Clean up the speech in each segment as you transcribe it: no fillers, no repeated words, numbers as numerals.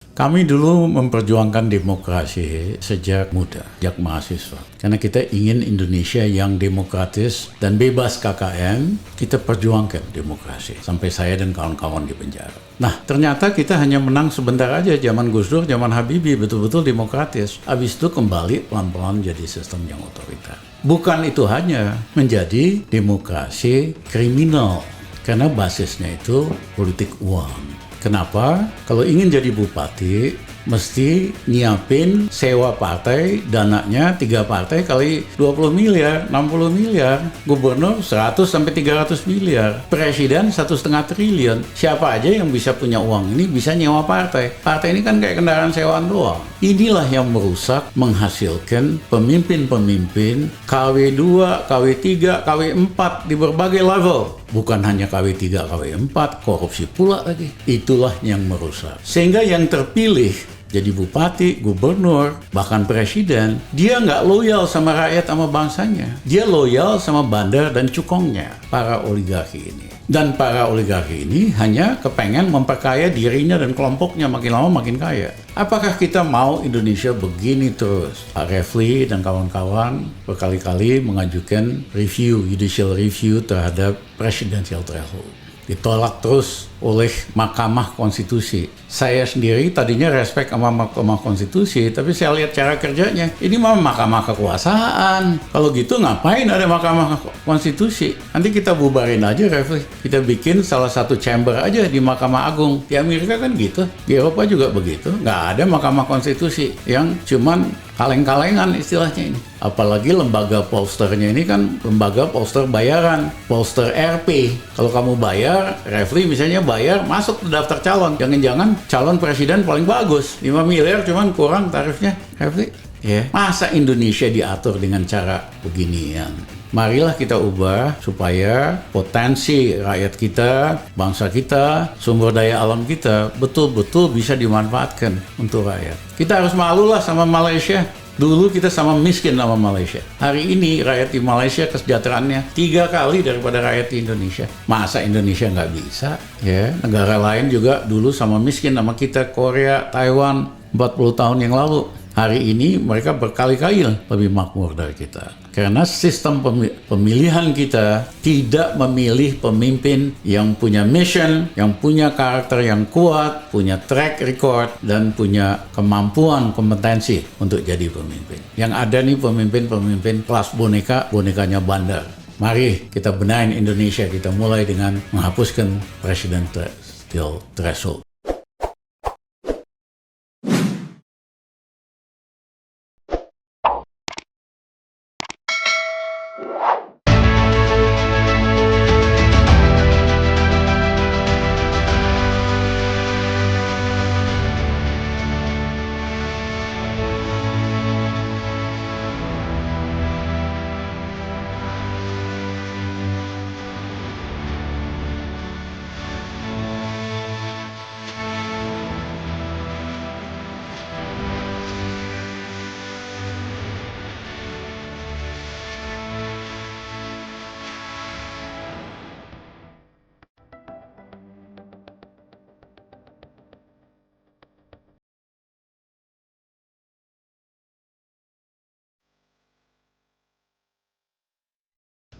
Kami dulu memperjuangkan demokrasi sejak muda, sejak mahasiswa. Karena kita ingin Indonesia yang demokratis dan bebas KKN, kita perjuangkan demokrasi. Sampai saya dan kawan-kawan di penjara. Nah, ternyata kita hanya menang sebentar aja zaman Gus Dur, zaman Habibie, betul-betul demokratis. Habis itu kembali pelan-pelan jadi sistem yang otoriter. Bukan itu hanya menjadi demokrasi kriminal, karena basisnya itu politik uang. Kenapa? Kalau ingin jadi bupati, mesti nyiapin sewa partai, dananya 3 partai kali 20 miliar, 60 miliar. Gubernur 100 sampai 300 miliar. Presiden 1,5 triliun. Siapa aja yang bisa punya uang ini bisa nyewa partai. Partai ini kan kayak kendaraan sewaan doang. Inilah yang merusak, menghasilkan pemimpin-pemimpin KW2, KW3, KW4 di berbagai level. Bukan hanya KW3, KW4, korupsi pula lagi. Itulah yang merusak. Sehingga yang terpilih jadi bupati, gubernur, bahkan presiden, dia nggak loyal sama rakyat, sama bangsanya. Dia loyal sama bandar dan cukongnya, para oligarki ini. Dan para oligarki ini hanya kepengen memperkaya dirinya dan kelompoknya, makin lama makin kaya. Apakah kita mau Indonesia begini terus? Pak Refli dan kawan-kawan berkali-kali mengajukan judicial review terhadap presidential threshold. Ditolak terus oleh Mahkamah Konstitusi. Saya sendiri tadinya respect sama Mahkamah Konstitusi, tapi saya lihat cara kerjanya. Ini mah Mahkamah Kekuasaan. Kalau gitu ngapain ada Mahkamah Konstitusi? Nanti kita bubarin aja, Refli. Kita bikin salah satu chamber aja di Mahkamah Agung. Di Amerika kan gitu. Di Eropa juga begitu. Nggak ada Mahkamah Konstitusi yang cuman kaleng-kalengan istilahnya ini. Apalagi lembaga polsternya ini kan lembaga polster bayaran, polster RP. Kalau kamu bayar, Refli misalnya bayar, masuk ke daftar calon. Jangan-jangan calon presiden paling bagus. 5 miliar cuman kurang tarifnya, Refli. Masa Indonesia diatur dengan cara beginian? Marilah kita ubah supaya potensi rakyat kita, bangsa kita, sumber daya alam kita betul-betul bisa dimanfaatkan untuk rakyat. Kita harus malulah sama Malaysia. Dulu kita sama miskin sama Malaysia. Hari ini rakyat di Malaysia kesejahteraannya 3 kali daripada rakyat di Indonesia. Masa Indonesia nggak bisa? Negara lain juga dulu sama miskin sama kita, Korea, Taiwan, 40 tahun yang lalu. Hari ini mereka berkali-kali lebih makmur dari kita. Karena sistem pemilihan kita tidak memilih pemimpin yang punya mission, yang punya karakter yang kuat, punya track record, dan punya kemampuan, kompetensi untuk jadi pemimpin. Yang ada nih pemimpin-pemimpin kelas boneka, bonekanya bandar. Mari kita benahin Indonesia, kita mulai dengan menghapuskan presidential threshold.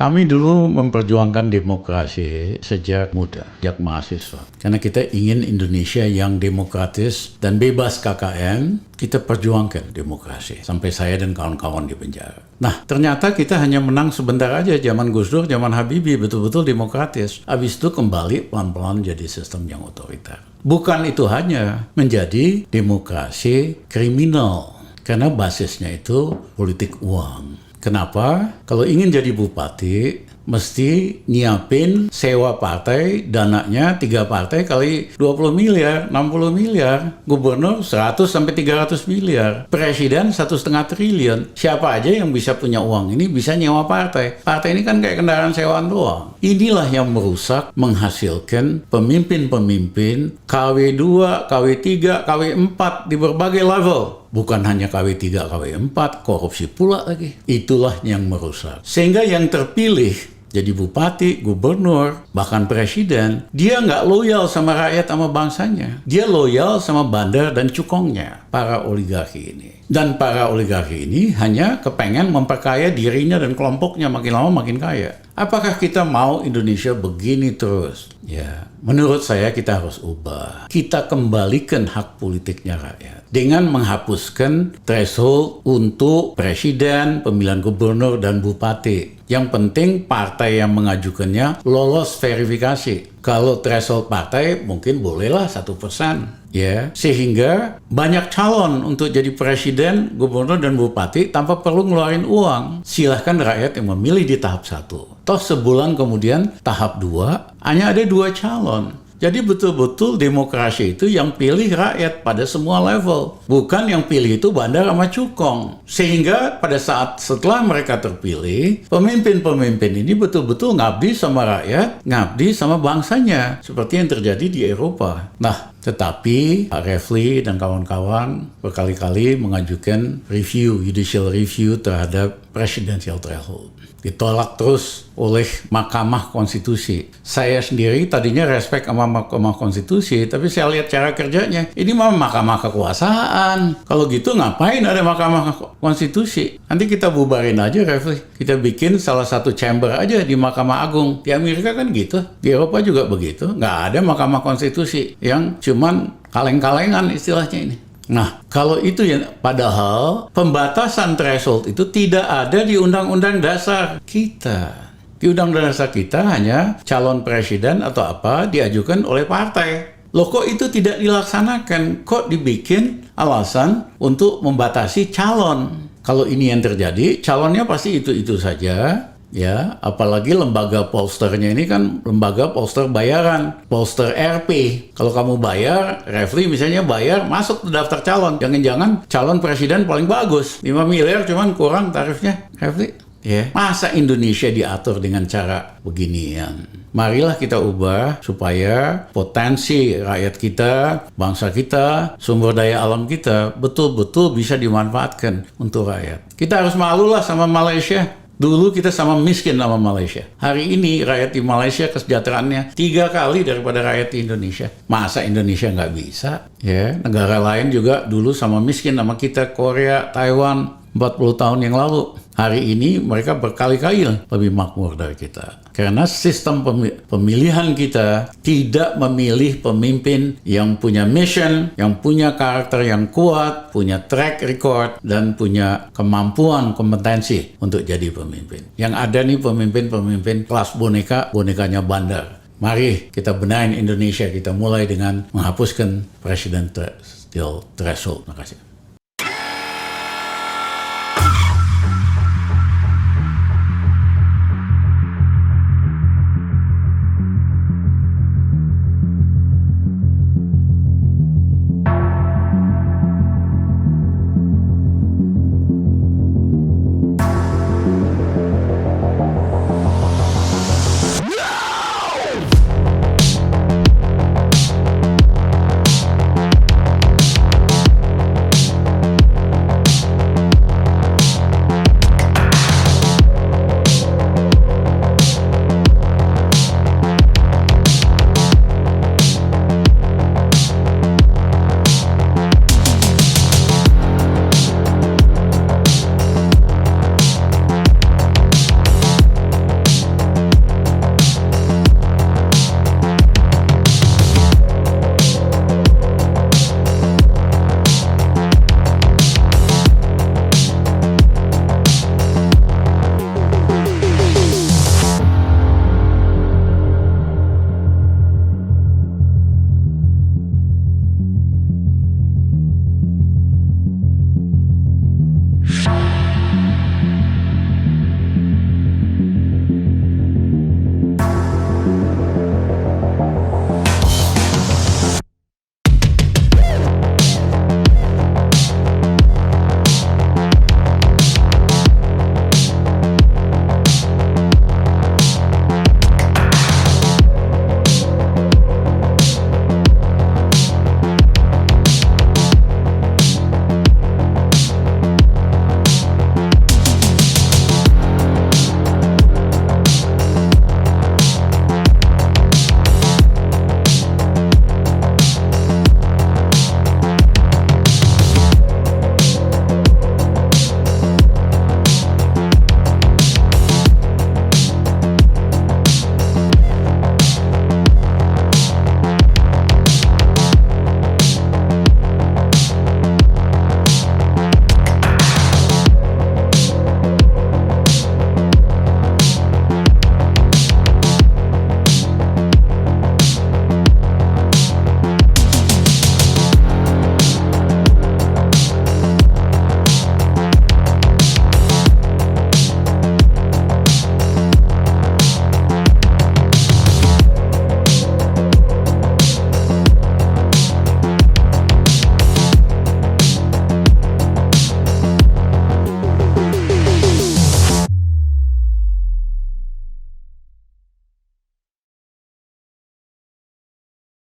Kami dulu memperjuangkan demokrasi sejak muda, sejak mahasiswa. Karena kita ingin Indonesia yang demokratis dan bebas KKN, kita perjuangkan demokrasi. Sampai saya dan kawan-kawan di penjara. Nah, ternyata kita hanya menang sebentar aja zaman Gus Dur, zaman Habibie, betul-betul demokratis. Habis itu kembali pelan-pelan jadi sistem yang otoriter. Bukan itu hanya menjadi demokrasi kriminal, karena basisnya itu politik uang. Kenapa? Kalau ingin jadi bupati, mesti nyiapin sewa partai, dananya 3 partai kali 20 miliar, 60 miliar. Gubernur 100 sampai 300 miliar. Presiden 1,5 triliun. Siapa aja yang bisa punya uang ini bisa nyewa partai. Partai ini kan kayak kendaraan sewaan doang. Inilah yang merusak, menghasilkan pemimpin-pemimpin KW2, KW3, KW4 di berbagai level. Bukan hanya KW3, KW4, korupsi pula lagi. Itulah yang merusak. Sehingga yang terpilih jadi bupati, gubernur, bahkan presiden, dia nggak loyal sama rakyat sama bangsanya. Dia loyal sama bandar dan cukongnya, para oligarki ini. Dan para oligarki ini hanya kepengen memperkaya dirinya dan kelompoknya, makin lama makin kaya. Apakah kita mau Indonesia begini terus? Ya, menurut saya kita harus ubah. Kita kembalikan hak politiknya rakyat dengan menghapuskan threshold untuk presiden, pemilihan gubernur, dan bupati. Yang penting partai yang mengajukannya lolos verifikasi. Kalau threshold partai mungkin bolehlah 1%. Ya, sehingga banyak calon untuk jadi presiden, gubernur, dan bupati tanpa perlu ngeluarin uang. Silahkan rakyat yang memilih di tahap 1. Toh sebulan kemudian tahap 2, hanya ada 2 calon. Jadi betul-betul demokrasi itu yang pilih rakyat pada semua level. Bukan yang pilih itu bandar sama cukong. Sehingga pada saat setelah mereka terpilih, pemimpin-pemimpin ini betul-betul ngabdi sama rakyat, ngabdi sama bangsanya. Seperti yang terjadi di Eropa. Nah, tetapi Pak Refli dan kawan-kawan berkali-kali mengajukan judicial review terhadap presidential threshold. Ditolak terus oleh Mahkamah Konstitusi. Saya sendiri tadinya respect sama Mahkamah Konstitusi, tapi saya lihat cara kerjanya. Ini mah Mahkamah Kekuasaan. Kalau gitu ngapain ada Mahkamah Konstitusi? Nanti kita bubarin aja, Refli. Kita bikin salah satu chamber aja di Mahkamah Agung. Di Amerika kan gitu. Di Eropa juga begitu. Nggak ada Mahkamah Konstitusi yang cuman kaleng-kalengan istilahnya ini. Nah, kalau itu ya, padahal pembatasan threshold itu tidak ada di Undang-Undang Dasar kita. Di Undang-Undang Dasar kita hanya calon presiden atau apa diajukan oleh partai. Loh kok itu tidak dilaksanakan? Kok dibikin alasan untuk membatasi calon? Kalau ini yang terjadi, calonnya pasti itu-itu saja. Ya, apalagi lembaga polsternya ini kan lembaga polster bayaran, polster RP. Kalau kamu bayar, Refli misalnya bayar, masuk ke daftar calon. Jangan-jangan calon presiden paling bagus, 5 miliar cuman kurang tarifnya, Refli. Ya, masa Indonesia diatur dengan cara beginian? Marilah kita ubah supaya potensi rakyat kita, bangsa kita, sumber daya alam kita betul-betul bisa dimanfaatkan untuk rakyat. Kita harus malulah sama Malaysia. Dulu kita sama miskin sama Malaysia. Hari ini rakyat di Malaysia kesejahteraannya 3 kali daripada rakyat di Indonesia. Masa Indonesia nggak bisa? Ya, negara lain juga dulu sama miskin sama kita, Korea, Taiwan, 40 tahun yang lalu. Hari ini mereka berkali-kali lebih makmur dari kita. Karena sistem pemilihan kita tidak memilih pemimpin yang punya mission, yang punya karakter yang kuat, punya track record, dan punya kemampuan, kompetensi untuk jadi pemimpin. Yang ada nih pemimpin-pemimpin kelas boneka, bonekanya bandar. Mari kita benahin Indonesia, kita mulai dengan menghapuskan presidential threshold. Terima kasih.